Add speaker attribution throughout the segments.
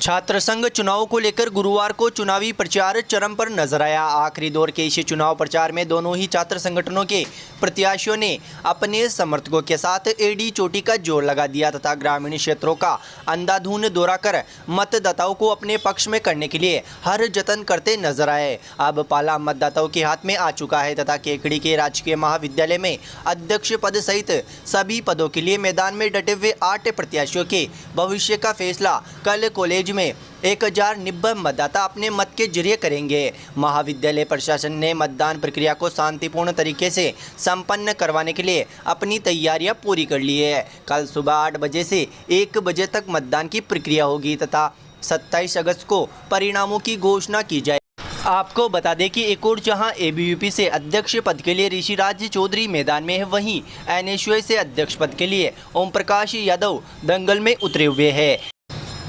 Speaker 1: छात्र संघ चुनाव को लेकर गुरुवार को चुनावी प्रचार चरम पर नजर आया। आखिरी दौर के इस चुनाव प्रचार में दोनों ही छात्र संगठनों के प्रत्याशियों ने अपने समर्थकों के साथ एड़ी चोटी का जोर लगा दिया तथा ग्रामीण क्षेत्रों का अंधाधुंध दौरा कर मतदाताओं को अपने पक्ष में करने के लिए हर जतन करते नजर आए। अब पाला मतदाताओं के हाथ में आ चुका है तथा केकड़ी के राजकीय महाविद्यालय में अध्यक्ष पद सहित सभी पदों के लिए मैदान में डटे हुए 8 प्रत्याशियों के भविष्य का फैसला कल कॉलेज में 1090 मतदाता अपने मत के जरिए करेंगे। महाविद्यालय प्रशासन ने मतदान प्रक्रिया को शांतिपूर्ण तरीके से संपन्न करवाने के लिए अपनी तैयारियां पूरी कर ली है। कल सुबह 8 बजे से 1 बजे तक मतदान की प्रक्रिया होगी तथा 27 अगस्त को परिणामों की घोषणा की जाए। आपको बता दें कि एक और जहां एबीवीपी से अध्यक्ष पद के लिए ऋषिराज चौधरी मैदान में है, वहीं एनएसयूआई से अध्यक्ष पद के लिए ओम प्रकाश यादव दंगल में उतरे हुए हैं।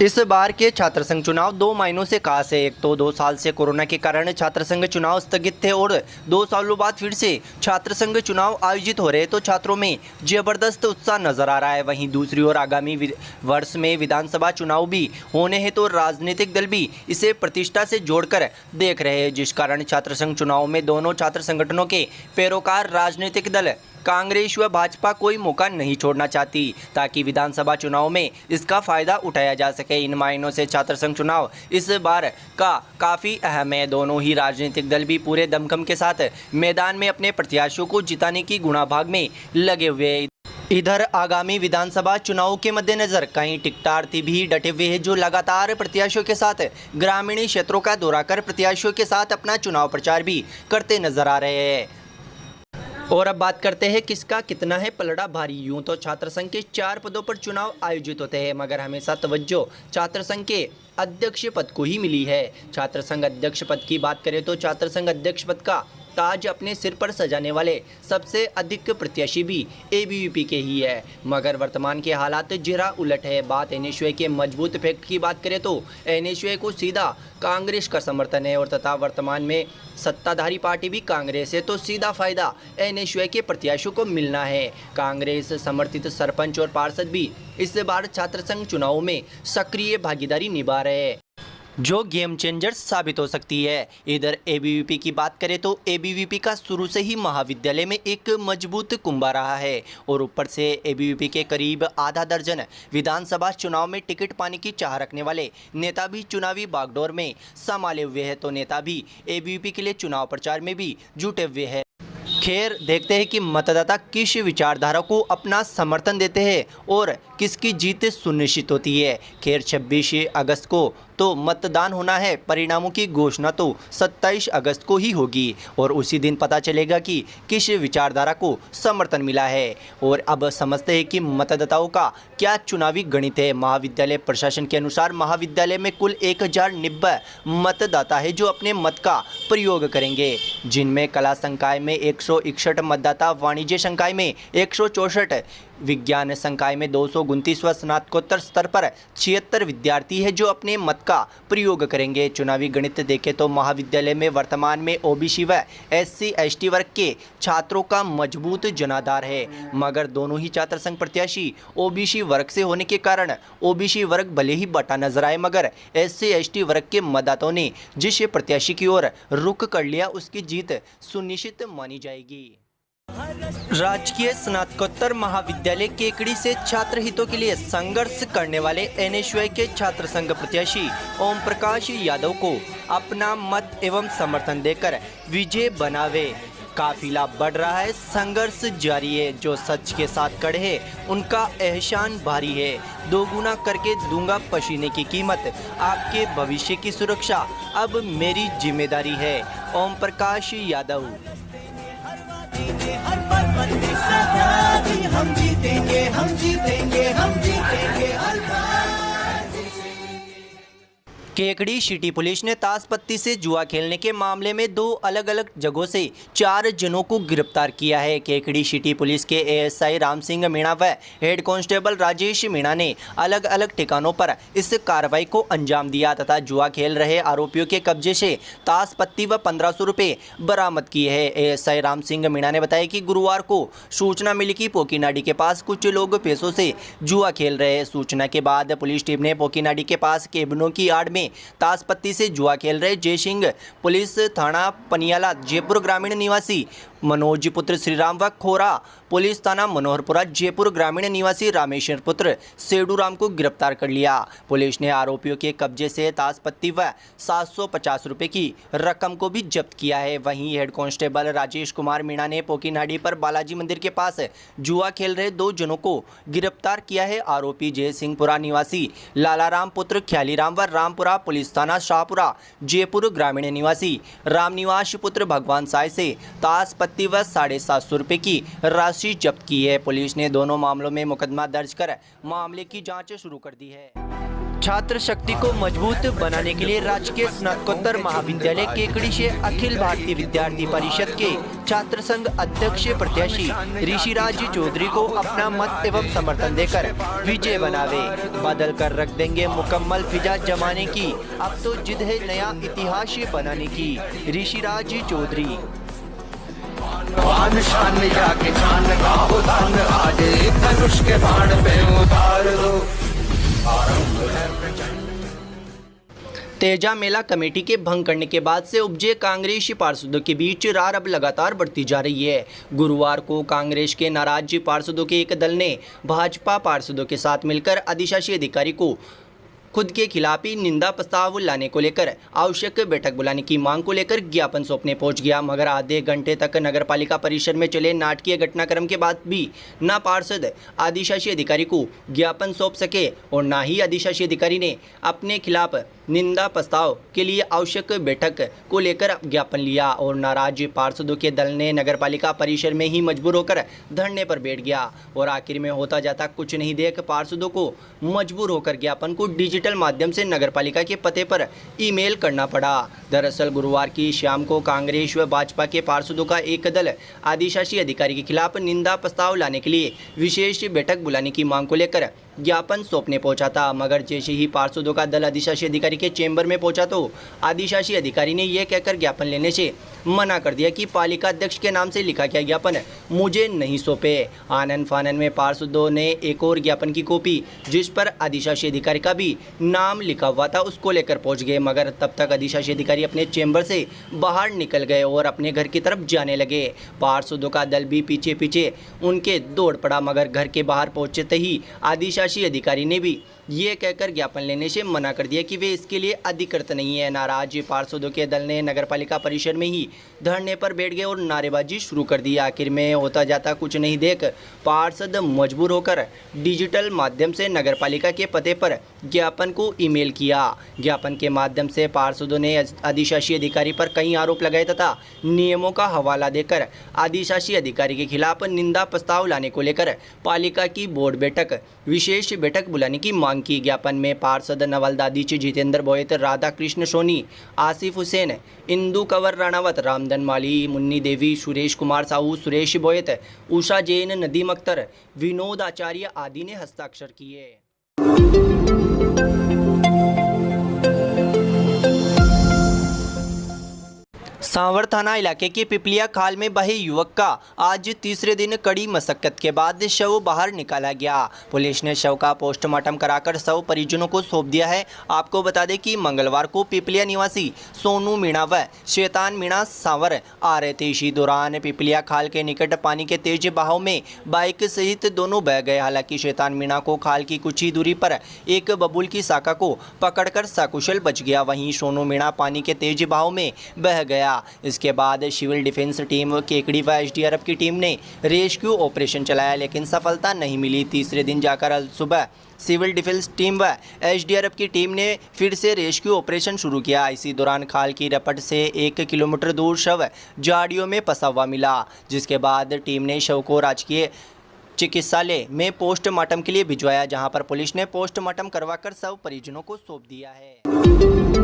Speaker 1: इस बार के छात्र संघ चुनाव 2 महीनों से खास है। एक तो 2 साल से कोरोना के कारण छात्र संघ चुनाव स्थगित थे और 2 सालों बाद फिर से छात्र संघ चुनाव आयोजित हो रहे तो छात्रों में जबरदस्त उत्साह नजर आ रहा है। वहीं दूसरी ओर आगामी वर्ष में विधानसभा चुनाव भी होने हैं तो राजनीतिक दल भी इसे प्रतिष्ठा से जोड़कर देख रहे हैं, जिस कारण छात्र संघ चुनाव में दोनों छात्र संगठनों के पैरोकार राजनीतिक दल कांग्रेस व भाजपा कोई मौका नहीं छोड़ना चाहती ताकि विधानसभा चुनाव में इसका फायदा उठाया जा सके। इन मायनों से छात्र संघ चुनाव इस बार का काफ़ी अहम है। दोनों ही राजनीतिक दल भी पूरे दमखम के साथ मैदान में अपने प्रत्याशियों को जिताने की गुणाभाग में लगे हुए हैं। इधर आगामी विधानसभा चुनाव के मद्देनजर कई टिकटार्थी भी डटे हुए हैं जो लगातार प्रत्याशियों के साथ ग्रामीण क्षेत्रों का दौरा कर प्रत्याशियों के साथ अपना चुनाव प्रचार भी करते नजर आ रहे हैं। और अब बात करते हैं किसका कितना है पलड़ा भारी। यूं तो छात्र संघ के 4 पदों पर चुनाव आयोजित होते हैं, मगर हमेशा तवज्जो छात्र संघ के अध्यक्ष पद को ही मिली है। छात्र संघ अध्यक्ष पद की बात करें तो छात्र संघ अध्यक्ष पद का ताज अपने सिर पर सजाने वाले सबसे अधिक प्रत्याशी भी एबीवीपी के ही है, मगर वर्तमान के हालात जरा उलट है। बात एनएसयूआई के मजबूत फैक्ट की बात करें तो एनएसयूआई को सीधा कांग्रेस का समर्थन है और तथा वर्तमान में सत्ताधारी पार्टी भी कांग्रेस है, तो सीधा फायदा एनएसयूआई के प्रत्याशियों को मिलना है। कांग्रेस समर्थित सरपंच और पार्षद भी इस बार छात्र संघ चुनाव में सक्रिय भागीदारी निभा रहे हैं, जो गेम चेंजर साबित हो सकती है। इधर एबीवीपी की बात करें तो एबीवीपी का शुरू से ही महाविद्यालय में एक मजबूत कुंभा रहा है और ऊपर से एबीवीपी के करीब आधा दर्जन विधानसभा चुनाव में टिकट पाने की चाह रखने वाले नेता भी चुनावी बागडोर में संभाले हुए हैं, तो नेता भी एबीवीपी के लिए चुनाव प्रचार में भी जुटे हुए हैं। खैर, देखते हैं कि मतदाता किस विचारधारा को अपना समर्थन देते हैं और किसकी जीत सुनिश्चित होती है। खैर, 26 अगस्त को तो मतदान होना है, परिणामों की घोषणा तो 27 अगस्त को ही होगी और उसी दिन पता चलेगा कि किस विचारधारा को समर्थन मिला है। और अब समझते हैं कि मतदाताओं का क्या चुनावी गणित है। महाविद्यालय प्रशासन के अनुसार महाविद्यालय में कुल 1090 मतदाता है जो अपने मत का प्रयोग करेंगे, जिनमें कला संकाय में 161 मतदाता, वाणिज्य संकाय में 164, विज्ञान संकाय में 229 व स्नातकोत्तर स्तर पर 76 विद्यार्थी है जो अपने मत का प्रयोग करेंगे। चुनावी गणित देखें तो महाविद्यालय में वर्तमान में ओबीसी व एससी एसटी वर्ग के छात्रों का मजबूत जनाधार है, मगर दोनों ही छात्र संघ प्रत्याशी ओबीसी वर्ग से होने के कारण ओबीसी वर्ग भले ही बटा नजर आए, मगर एससी एसटी वर्ग के मतदाताओं ने जिस प्रत्याशी की ओर रुख कर लिया उसकी जीत सुनिश्चित मानी जाएगी। राजकीय स्नातकोत्तर महाविद्यालय केकड़ी से छात्र हितों के लिए संघर्ष करने वाले एनएसयूआई के छात्र संघ प्रत्याशी ओम प्रकाश यादव को अपना मत एवं समर्थन देकर विजय बनावे। काफिला बढ़ रहा है, संघर्ष जारी है। जो सच के साथ खड़े हैं उनका एहसान भारी है। दोगुना करके दूंगा पसीने की कीमत, आपके भविष्य की सुरक्षा अब मेरी जिम्मेदारी है। ओम प्रकाश यादव।
Speaker 2: हर पल पर हम जीतेंगे, हम जीतेंगे, हम जीतेंगे हर बार।
Speaker 1: केकड़ी सिटी पुलिस ने ताश पत्ती से जुआ खेलने के मामले में 2 अलग अलग जगहों से 4 जनों को गिरफ्तार किया है। केकड़ी सिटी पुलिस के एएसआई राम सिंह मीणा व हेड कांस्टेबल राजेश मीणा ने अलग अलग ठिकानों पर इस कार्रवाई को अंजाम दिया तथा जुआ खेल रहे आरोपियों के कब्जे से ताश पत्ती व 1500 रुपये बरामद किए हैं। एएसआई राम सिंह मीणा ने बताया कि गुरुवार को सूचना मिली कि पोकीनाडी के पास कुछ लोग पैसों से जुआ खेल रहे। सूचना के बाद पुलिस टीम ने पोकीनाडी के पास केबिनों की आड़ में ताश पत्ती से जुआ खेल रहे जय सिंह पुलिस थाना पनियाला जयपुर ग्रामीण निवासी मनोज पुत्र श्रीराम व खोरा पुलिस थाना मनोहरपुरा जयपुर ग्रामीण निवासी रामेश्वर पुत्र सेडू राम को गिरफ्तार कर लिया। पुलिस ने आरोपियों के कब्जे से ताश पत्ती व 750 रुपये की रकम को भी जब्त किया है। वहीं हेड कांस्टेबल राजेश कुमार मीणा ने पोकीनाडी पर बालाजी मंदिर के पास जुआ खेल रहे 2 जनों को गिरफ्तार किया है। आरोपी जय सिंहपुरा निवासी लालाराम पुत्र ख्यालीराम व रामपुरा पुलिस थाना शाहपुरा जयपुर ग्रामीण निवासी रामनिवास पुत्र भगवान साय से ताश पत्ती व 750 रुपये की राशि जब्त की है। पुलिस ने दोनों मामलों में मुकदमा दर्ज कर मामले की जांच शुरू कर दी है। छात्र शक्ति को मजबूत बनाने के लिए राजकीय स्नातकोत्तर महाविद्यालय केकड़ी से अखिल भारतीय विद्यार्थी परिषद के छात्र संघ अध्यक्ष प्रत्याशी ऋषिराज चौधरी को अपना मत एवं समर्थन देकर विजय बनावे। बदल कर रख देंगे मुकम्मल फिजा जमाने की, अब तो जिद है नया इतिहास बनाने की। ऋषिराज चौधरी
Speaker 3: शान जाके शान का उदान आज धनुष के बाण पे उतार दो।
Speaker 1: तेजा मेला कमेटी के भंग करने के बाद से उपजे कांग्रेसी पार्षदों के बीच रार अब लगातार बढ़ती जा रही है। गुरुवार को कांग्रेस के नाराज पार्षदों के एक दल ने भाजपा पार्षदों के साथ मिलकर अधिशासी अधिकारी को खुद के खिलाफ ही निंदा प्रस्ताव लाने को लेकर आवश्यक बैठक बुलाने की मांग को लेकर ज्ञापन सौंपने पहुंच गया। मगर आधे घंटे तक नगरपालिका परिसर में चले नाटकीय घटनाक्रम के बाद भी न पार्षद अधिशासी अधिकारी को ज्ञापन सौंप सके और न ही अधिशासी अधिकारी ने अपने खिलाफ निंदा प्रस्ताव के लिए आवश्यक बैठक को लेकर ज्ञापन लिया और नाराज पार्षदों के दल ने नगरपालिका परिसर में ही मजबूर होकर धरने पर बैठ गया और आखिर में होता जाता कुछ नहीं देख पार्षदों को मजबूर होकर ज्ञापन को डिजिटल माध्यम से नगरपालिका के पते पर ईमेल करना पड़ा। दरअसल गुरुवार की शाम को कांग्रेस व भाजपा के पार्षदों का एक दल अधिशासी अधिकारी के खिलाफ निंदा प्रस्ताव लाने के लिए विशेष बैठक बुलाने की मांग को लेकर ज्ञापन सौंपने पहुंचा था। मगर जैसे ही पार्षदों का दल अधिशासी अधिकारी के चेंबर में पहुंचा तो अधिशासी अधिकारी ने यह कहकर ज्ञापन लेने से मना कर दिया कि पालिका अध्यक्ष के नाम से लिखा गया ज्ञापन मुझे नहीं सौंपे। आनन फानन में पार्षदों ने एक और ज्ञापन की कॉपी जिस पर अधिशासी अधिकारी का भी नाम लिखा हुआ था उसको लेकर पहुंच गए। मगर तब तक अधिशासी अधिकारी अपने चेंबर से बाहर निकल गए और अपने घर की तरफ जाने लगे। पार्षदों का दल भी पीछे पीछे उनके दौड़ पड़ा। मगर घर के बाहर पहुंचते ही अधिशासी अधिकारी ने भी ये कहकर ज्ञापन लेने से मना कर दिया कि वे इसके लिए अधिकृत नहीं है। नाराज पार्षदों के दल ने नगरपालिका परिसर में ही धरने पर बैठ गए और नारेबाजी शुरू कर दी। आखिर में होता जाता कुछ नहीं देख पार्षद मजबूर होकर डिजिटल माध्यम से नगरपालिका के पते पर ज्ञापन को ईमेल किया। ज्ञापन के माध्यम से पार्षदों ने अधिशासी अधिकारी पर कई आरोप लगाए तथा नियमों का हवाला देकर अधिशासी अधिकारी के खिलाफ निंदा प्रस्ताव लाने को लेकर पालिका की बोर्ड बैठक विशेष बैठक बुलाने की मांग की। ज्ञापन में पार्षद नवल दादीची, जितेंद्र बोयत, राधा कृष्ण सोनी, आसिफ हुसैन, इंदु कंवर राणावत, रामधन माली, मुन्नी देवी, सुरेश कुमार साहू, सुरेश बोयत, उषा जैन, नदीम अख्तर, विनोद आचार्य आदि ने हस्ताक्षर किए। सांवर थाना इलाके के पिपलिया खाल में बहे युवक का आज तीसरे दिन कड़ी मशक्कत के बाद शव बाहर निकाला गया। पुलिस ने शव का पोस्टमार्टम कराकर शव परिजनों को सौंप दिया है। आपको बता दें कि मंगलवार को पिपलिया निवासी सोनू मीणा व शैतान मीणा सांवर आ रहे थे। इसी दौरान पिपलिया खाल के निकट पानी के तेज बहाव में बाइक सहित दोनों बह गए। हालांकि शैतान मीणा को खाल की कुछ ही दूरी पर एक बबूल की शाखा को पकड़कर सकुशल बच गया। वहीं सोनू मीणा पानी के तेज बहाव में बह गया। इसके बाद सिविल डिफेंस टीम केकड़ी व एसडीआरएफ की टीम ने रेस्क्यू ऑपरेशन चलाया लेकिन सफलता नहीं मिली। तीसरे दिन जाकर सुबह सिविल डिफेंस टीम व एसडीआरएफ की टीम ने फिर से रेस्क्यू ऑपरेशन शुरू किया। इसी दौरान खाल की रपट से 1 किलोमीटर दूर शव झाड़ियों में फंसा हुआ मिला, जिसके बाद टीम ने शव को राजकीय चिकित्सालय में पोस्टमार्टम के लिए भिजवाया, जहां पर पुलिस ने पोस्टमार्टम करवाकर शव परिजनों को सौंप दिया है।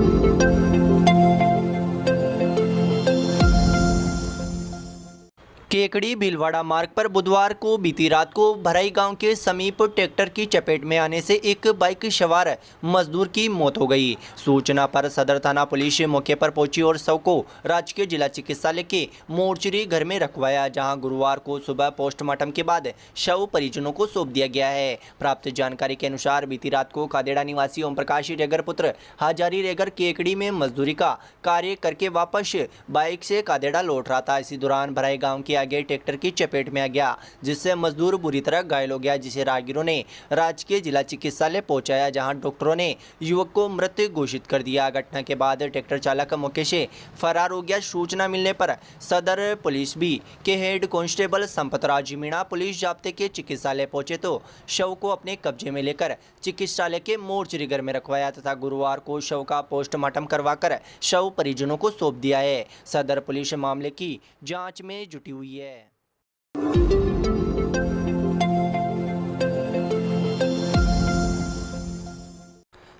Speaker 1: केकड़ी भीलवाड़ा मार्ग पर बुधवार को बीती रात को भराई गांव के समीप ट्रैक्टर की चपेट में आने से एक बाइक सवार मजदूर की मौत हो गई। सूचना पर सदर थाना पुलिस मौके पर पहुंची और शव को राजकीय जिला चिकित्सालय के मोर्चरी घर में रखवाया, जहां गुरुवार को सुबह पोस्टमार्टम के बाद शव परिजनों को सौंप दिया गया है। प्राप्त जानकारी के अनुसार बीती रात को खादेड़ा निवासी ओम प्रकाश रेगर पुत्र हाजारी रेगर केकड़ी में मजदूरी का कार्य करके वापस बाइक से खादेड़ा लौट रहा था। इसी दौरान भराई गाँव के आगे ट्रैक्टर की चपेट में आ गया, जिससे मजदूर बुरी तरह घायल हो गया, जिसे राहगीरों ने राजकीय जिला चिकित्सालय पहुंचाया, जहां डॉक्टरों ने युवक को मृत घोषित कर दिया। घटना के बाद ट्रैक्टर चालक मौके से फरार हो गया। सूचना मिलने पर सदर पुलिस बी के head constable Sampatraj Meena police जाब्ते के चिकित्सालय पहुंचे तो शव को अपने कब्जे में लेकर चिकित्सालय के मोर्चरी घर में रखवाया तथा गुरुवार को शव का पोस्टमार्टम करवाकर शव परिजनों को सौंप दिया है। सदर पुलिस मामले की जांच में जुटी हुई है।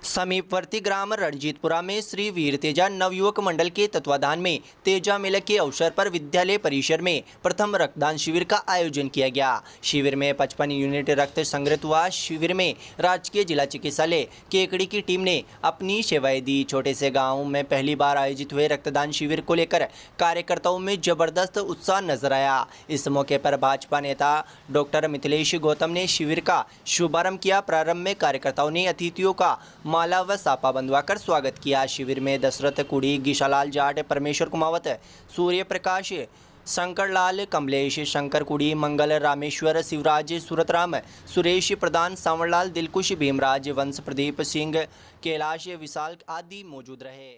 Speaker 1: समीपवर्ती ग्राम रणजीतपुरा में श्री वीर तेजा नवयुवक मंडल के तत्वाधान में तेजा मेले के अवसर पर विद्यालय परिसर में प्रथम रक्तदान शिविर का आयोजन किया गया। शिविर में 55 यूनिट रक्त संग्रहित हुआ। शिविर में राजकीय जिला चिकित्सालय केकड़ी की टीम ने अपनी सेवाएं दी। छोटे से गांव में पहली बार आयोजित हुए रक्तदान शिविर को लेकर कार्यकर्ताओं में जबरदस्त उत्साह नजर आया। इस मौके पर भाजपा नेता डॉक्टर मिथिलेश गौतम ने शिविर का शुभारंभ किया। प्रारंभ में कार्यकर्ताओं ने अतिथियों का माला व सापा बंधवाकर स्वागत किया। शिविर में दशरथ कुड़ी, गिशालाल जाट, परमेश्वर कुमावत, सूर्य प्रकाश, शंकर लाल, कमलेश, शंकर कुड़ी, मंगल, रामेश्वर, शिवराज, सूरतराम, सुरेश प्रधान, सांवरलाल, दिलकुश, भीमराज, वंश, प्रदीप सिंह, कैलाश, विशाल आदि मौजूद रहे।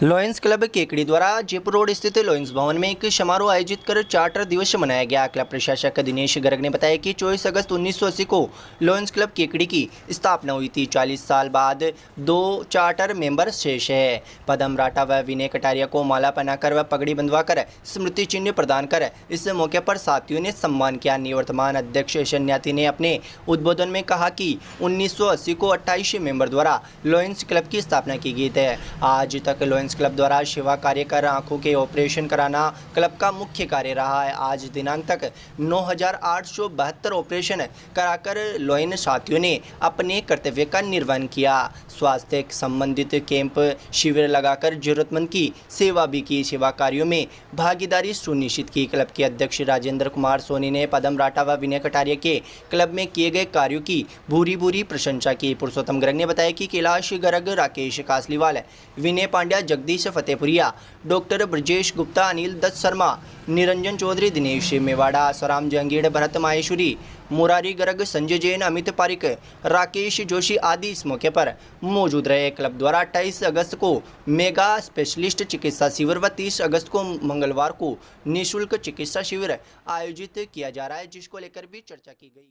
Speaker 1: लॉयंस क्लब केकड़ी द्वारा जयपुर रोड स्थित लॉयंस भवन में एक समारोह आयोजित कर चार्टर दिवस मनाया गया। क्लब प्रशासक दिनेश गर्ग ने बताया कि 24 अगस्त 1980 को लॉयंस क्लब केकड़ी की स्थापना हुई थी। 40 साल बाद 2 चार्टर मेंबर शेष है। पदम राठा व विनय कटारिया को माला पहनाकर व पगड़ी बंधवाकर स्मृति चिन्ह प्रदान कर इस मौके पर साथियों ने सम्मान किया। निवर्तमान अध्यक्ष शन्याती ने अपने उद्बोधन में कहा कि 1980 को 28 मेंबर द्वारा लॉयंस क्लब की स्थापना की गई है। आज तक लॉयंस क्लब द्वारा सेवा कार्य कर आंखों के ऑपरेशन कराना क्लब का मुख्य कार्य रहा है। आज दिनांक तक 9,872 ऑपरेशन कराकर लॉयन साथियों ने अपने कर्तव्य का निर्वहन किया। स्वास्थ्य संबंधित कैंप शिविर लगाकर जरूरतमंद की सेवा भी की। सेवा कार्यों में भागीदारी सुनिश्चित की। क्लब के अध्यक्ष राजेंद्र कुमार सोनी ने पदम राठा व विनय कटारिया के क्लब में किए गए कार्यों की भूरी प्रशंसा की। पुरुषोत्तम गर्ग ने बताया कि कैलाश गर्ग, राकेश कासलीवाल, विनय पांड्या, जगदीश फतेहपुरिया, डॉक्टर ब्रजेश गुप्ता, अनिल दत्त शर्मा, निरंजन चौधरी, दिनेश मेवाड़ा, सराम जहांगीर, भरत माहेश्वरी, मुरारी गर्ग, संजय जैन, अमित पारिक, राकेश जोशी आदि इस मौके पर मौजूद रहे। क्लब द्वारा 28 अगस्त को मेगा स्पेशलिस्ट चिकित्सा शिविर व 30 अगस्त को मंगलवार को निःशुल्क चिकित्सा शिविर आयोजित किया जा रहा है, जिसको लेकर भी चर्चा की गई।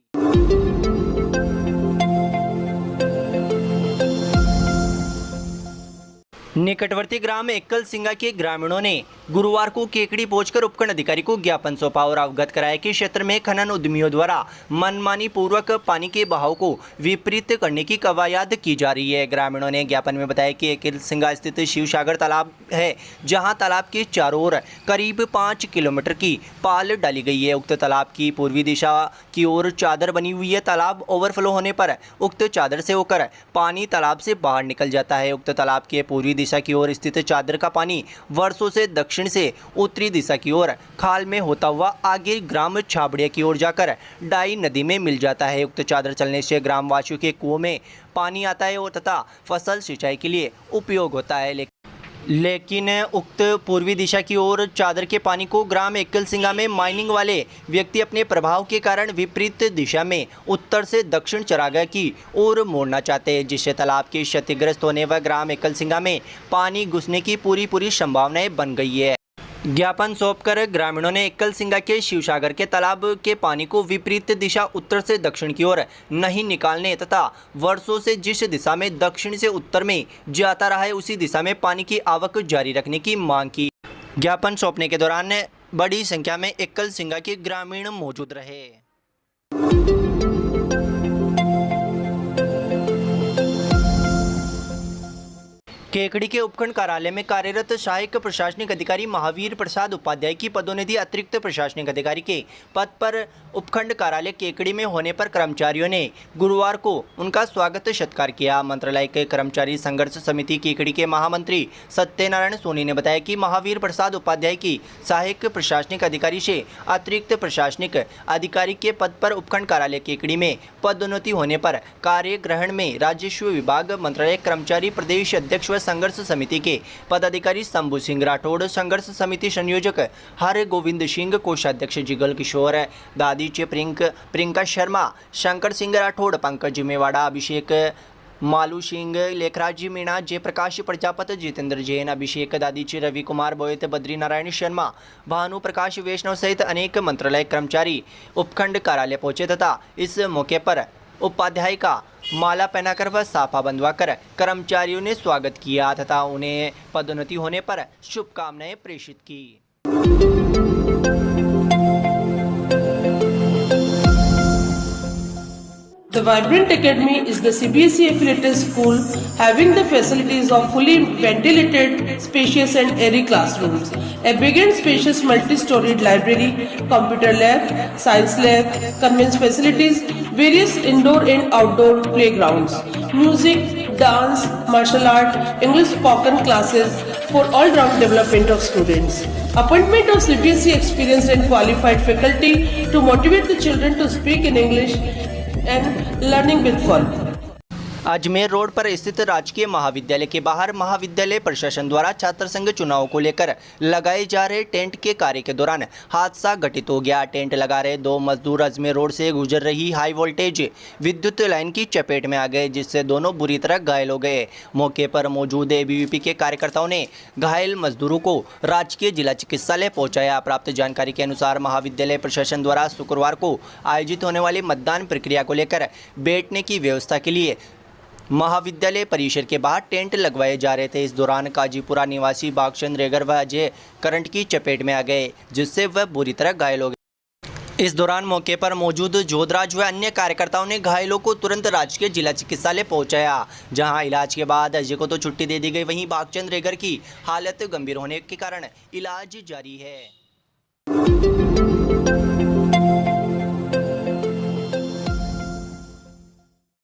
Speaker 1: निकटवर्ती ग्राम एकल सिंगा के ग्रामीणों ने गुरुवार को केकड़ी पहुंचकर उपखंड अधिकारी को ज्ञापन सौंपा और अवगत कराया कि क्षेत्र में खनन उद्यमियों द्वारा मनमानी पूर्वक पानी के बहाव को विपरीत करने की कवायद की जा रही है। ग्रामीणों ने ज्ञापन में बताया कि एकल सिंगा स्थित शिवसागर तालाब है, जहां तालाब के चारों ओर करीब 5 किलोमीटर की पाल डाली गई है। उक्त तालाब की पूर्वी दिशा की ओर चादर बनी हुई है। तालाब ओवरफ्लो होने पर उक्त चादर से होकर पानी तालाब से बाहर निकल जाता है। उक्त तालाब के पूर्वी दिशा की ओर स्थित चादर का पानी वर्षों से दक्षिण से उत्तरी दिशा की ओर खाल में होता हुआ आगे ग्राम छाबड़िया की ओर जाकर डाई नदी में मिल जाता है। उक्त चादर चलने से ग्रामवासियों के कुओं में पानी आता है और तथा फसल सिंचाई के लिए उपयोग होता है। लेकिन उक्त पूर्वी दिशा की ओर चादर के पानी को ग्राम एकल सिंगा में माइनिंग वाले व्यक्ति अपने प्रभाव के कारण विपरीत दिशा में उत्तर से दक्षिण चरागाह की ओर मोड़ना चाहते हैं, जिससे तालाब के क्षतिग्रस्त होने व ग्राम एकल सिंगा में पानी घुसने की पूरी संभावनाएं बन गई है। ज्ञापन सौंपकर ग्रामीणों ने एकल सिंगा के शिवसागर के तालाब के पानी को विपरीत दिशा उत्तर से दक्षिण की ओर नहीं निकालने तथा वर्षों से जिस दिशा में दक्षिण से उत्तर में जाता रहा है उसी दिशा में पानी की आवक जारी रखने की मांग की। ज्ञापन सौंपने के दौरान बड़ी संख्या में एकल सिंगा के ग्रामीण मौजूद रहे। केकड़ी के उपखंड कार्यालय में कार्यरत सहायक प्रशासनिक अधिकारी महावीर प्रसाद उपाध्याय की पदोन्नति अतिरिक्त प्रशासनिक अधिकारी के पद पर उपखंड कार्यालय केकड़ी में होने पर कर्मचारियों ने गुरुवार को उनका स्वागत सत्कार किया। मंत्रालय के कर्मचारी संघर्ष समिति केकड़ी के महामंत्री सत्यनारायण सोनी ने बताया कि महावीर प्रसाद उपाध्याय की सहायक प्रशासनिक अधिकारी से अतिरिक्त प्रशासनिक अधिकारी के पद पर उपखंड कार्यालय केकड़ी में पदोन्नति होने पर कार्य ग्रहण में राजस्व विभाग, मंत्रालय, कर्मचारी प्रदेश अध्यक्ष संघर्ष समिति के पदाधिकारी शंभू सिंह राठौड़, संघर्ष समिति संयोजक हर गोविंद सिंह, कोषाध्यक्ष जिगल किशोर, दादीचे प्रियंका शर्मा, शंकर सिंह राठौड़, पंकज मेवाड़ा, अभिषेक मालू सिंह, लेखराज मीणा, जयप्रकाश प्रजापत, जितेंद्र जैन, अभिषेक दादीचे, रवि कुमार बोयत, बद्री नारायण शर्मा, भानु प्रकाश वैष्णव सहित अनेक मंत्रालय कर्मचारी उपखंड कार्यालय पहुंचे तथा इस मौके पर उपाध्याय का माला पहनाकर व साफा बंधवाकर कर्मचारियों ने स्वागत किया तथा उन्हें पदोन्नति होने पर शुभकामनाएं प्रेषित की।
Speaker 4: The Vibrant Academy is the CBSE affiliated school having the facilities of fully ventilated, spacious and airy classrooms, a big and spacious multi-storied library, computer lab, science lab, conveyance facilities, various indoor and outdoor playgrounds, music, dance, martial art, English spoken classes for all-round development of students. Appointment of CBSE experienced and qualified faculty to motivate the children to speak in English and learning with fun.
Speaker 1: Ajmer road पर स्थित राजकीय महाविद्यालय के बाहर महाविद्यालय प्रशासन द्वारा छात्र संघ चुनाव को लेकर लगाए जा रहे टेंट के कार्य के दौरान हादसा घटित हो गया। टेंट लगा रहे दो मजदूर अजमेर रोड से गुजर रही हाई वोल्टेज विद्युत लाइन की चपेट में आ गए, जिससे दोनों बुरी तरह घायल हो गए। मौके पर मौजूद एबीवीपी के कार्यकर्ताओं ने घायल मजदूरों को राजकीय जिला चिकित्सालय पहुंचाया। प्राप्त जानकारी के अनुसार महाविद्यालय प्रशासन द्वारा शुक्रवार को आयोजित होने वाली मतदान प्रक्रिया को लेकर बैठने की व्यवस्था के लिए महाविद्यालय परिसर के बाहर टेंट लगवाए जा रहे थे। इस दौरान काजीपुरा निवासी भागचंद रेगर व अजय करंट की चपेट में आ गए, जिससे वह बुरी तरह घायल हो गए। इस दौरान मौके पर मौजूद जोधराज व अन्य कार्यकर्ताओं ने घायलों को तुरंत राजकीय जिला चिकित्सालय पहुंचाया, जहां इलाज के बाद अजय को तो छुट्टी दे दी गई, वहीं भागचंद रेगर की हालत गंभीर होने के कारण इलाज जारी है।